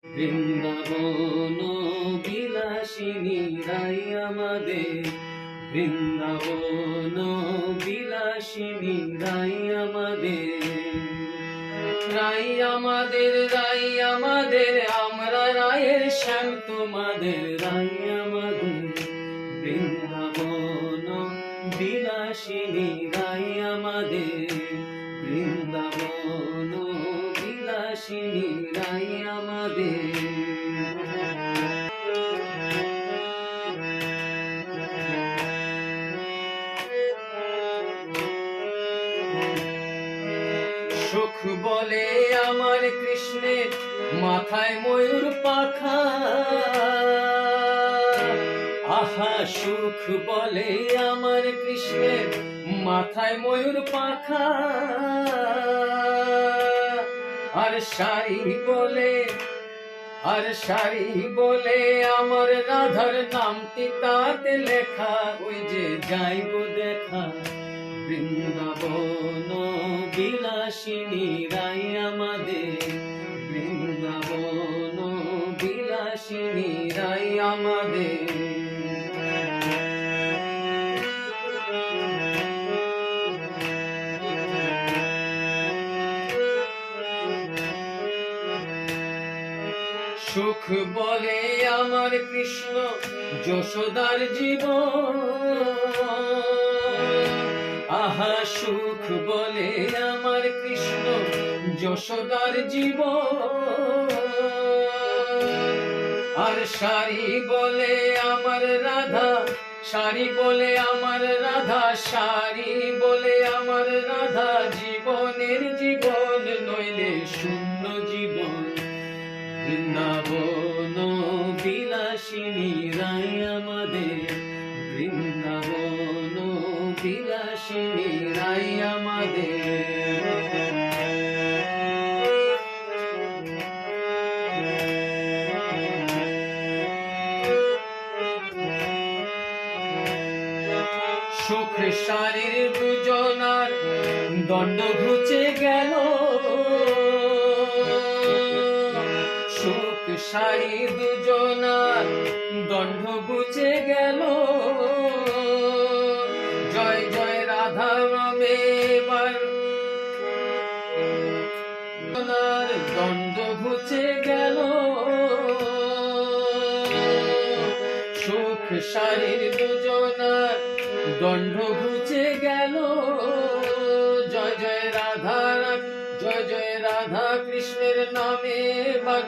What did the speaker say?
বৃন্দাবন বিলাসিনী রাই আমাদের, বৃন্দাবন বিলাসিনী রাই আমাদের, রাই আমাদের, রাই আমাদের, আমরা রায়ের শ্যাম তোমাদের, রাই আমাদের। বৃন্দাবন বিলাসিনী রাই আমাদের, বৃন্দাবন বিলাসিনী রাই আমাদের। সুখ বলে আমার কৃষ্ণের মাথায় ময়ূর পাখা, আহা সুখ বলে আমার কৃষ্ণের মাথায় ময়ূর পাখা। আর শাড়ি বলে, আর শাড়ি বলে আমার রাধার নামটি তাতে লেখা, ওই যে যাইব দেখা। বৃন্দাবন বিলাসিনী রাই আমাদের, বৃন্দাবন বিলাসিনী রাই আমাদের। সুখ বলে আমার কৃষ্ণ যশোদার জীবন, আহা সুখ বলে আমার কৃষ্ণ যশোদার জীবন। আর শাড়ি বলে আমার রাধা, শাড়ি বলে আমার রাধা, শাড়ি বলে আমার রাধা, জীবনের জীবন নইলে শূন্য জীবন। বৃন্দাবন বিলাসিনী রাই আমাদের, বৃন্দাবন বিলাসিনী রাই আমাদের। সুখ শাড়ির দুজনার দণ্ড ঘুচে গেল, সুখ শাড়ি দুজনার দণ্ড ঘুচে গেল। জয় জয় রাধা রমে এবার দণ্ড ঘুচে গেল। সুখ শাড়ির দুজনার দণ্ড ঘুচে গেল। জয় জয় রাধা, জয় জয় রাধা কৃষ্ণের নামে এবার